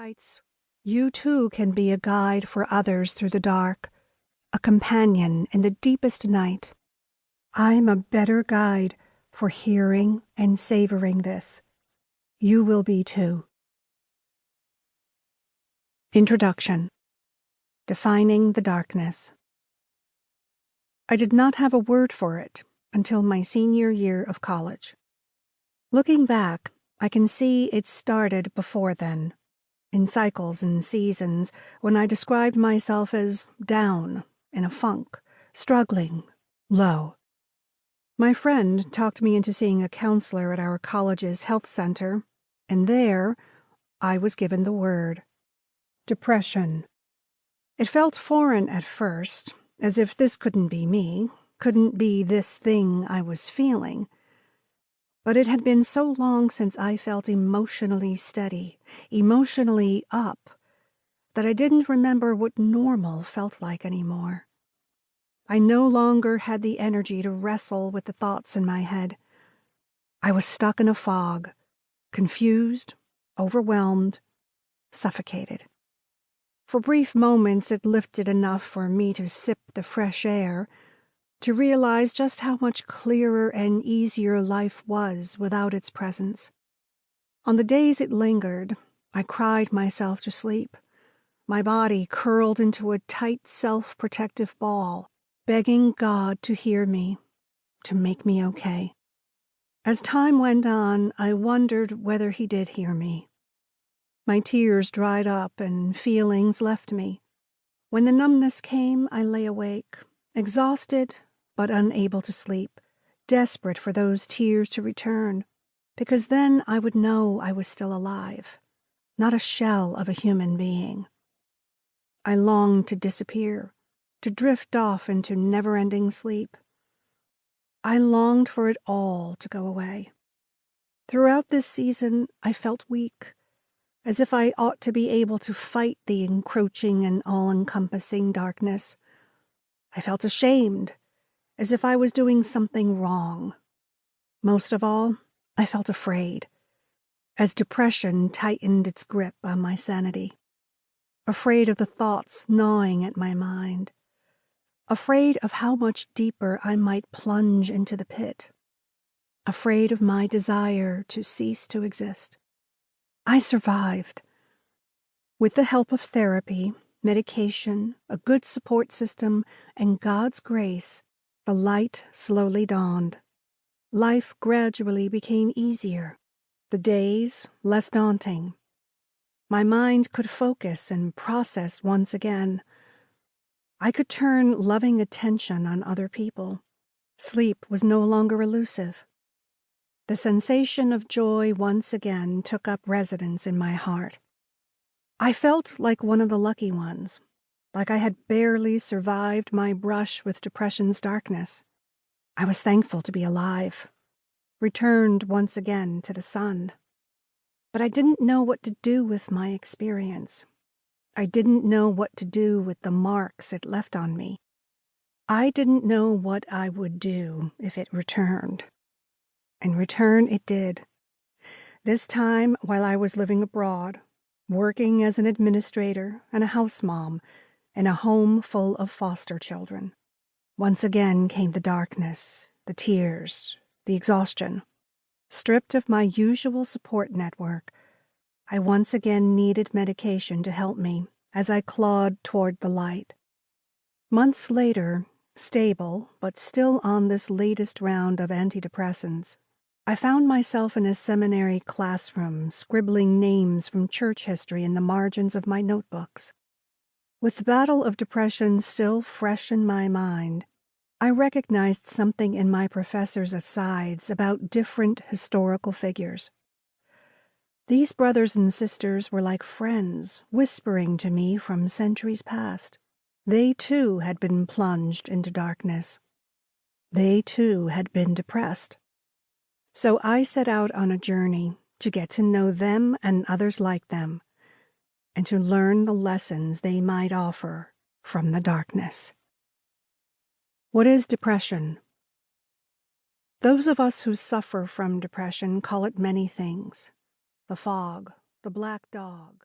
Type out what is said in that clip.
writes, "You too can be a guide for others through the dark, a companion in the deepest night. I'm a better guide for hearing and savoring this. You will be too." Introduction. Defining the darkness. I did not have a word for it until my senior year of college. Looking back, I can see it started before then, in cycles and seasons, when I described myself as down, in a funk, struggling, low. My friend talked me into seeing a counselor at our college's health center, and there I was given the word: depression. It felt foreign at first, as if this couldn't be me, couldn't be this thing I was feeling. But it had been so long since I felt emotionally steady, emotionally up, that I didn't remember what normal felt like anymore. I no longer had the energy to wrestle with the thoughts in my head. I was stuck in a fog, confused, overwhelmed, suffocated. For brief moments it lifted enough for me to sip the fresh air, to realize just how much clearer and easier life was without its presence. On the days it lingered, I cried myself to sleep, my body curled into a tight self-protective ball, begging God to hear me, to make me okay. As time went on, I wondered whether he did hear me. My tears dried up and feelings left me. When the numbness came, I lay awake, exhausted but unable to sleep, desperate for those tears to return, because then I would know I was still alive, not a shell of a human being. I longed to disappear, to drift off into never-ending sleep. I longed for it all to go away. Throughout this season, I felt weak, as if I ought to be able to fight the encroaching and all-encompassing darkness. I felt ashamed, as if I was doing something wrong. Most of all, I felt afraid, as depression tightened its grip on my sanity. Afraid of the thoughts gnawing at my mind. Afraid of how much deeper I might plunge into the pit. Afraid of my desire to cease to exist. I survived. With the help of therapy, medication, a good support system, and God's grace, the light slowly dawned. Life gradually became easier, the days less daunting. My mind could focus and process once again. I could turn loving attention on other people. Sleep was no longer elusive. The sensation of joy once again took up residence in my heart. I felt like one of the lucky ones, like I had barely survived my brush with depression's darkness. I was thankful to be alive, returned once again to the sun. But I didn't know what to do with my experience. I didn't know what to do with the marks it left on me. I didn't know what I would do if it returned. And return it did. This time while I was living abroad, working as an administrator and a house mom in a home full of foster children. Once again came the darkness, the tears, the exhaustion. Stripped of my usual support network, I once again needed medication to help me as I clawed toward the light. Months later, stable but still on this latest round of antidepressants, I found myself in a seminary classroom scribbling names from church history in the margins of my notebooks. With the battle of depression still fresh in my mind, I recognized something in my professor's asides about different historical figures. These brothers and sisters were like friends, whispering to me from centuries past. They too had been plunged into darkness. They too had been depressed. So I set out on a journey to get to know them and others like them, and to learn the lessons they might offer from the darkness. What is depression? Those of us who suffer from depression call it many things. The fog, the black dog,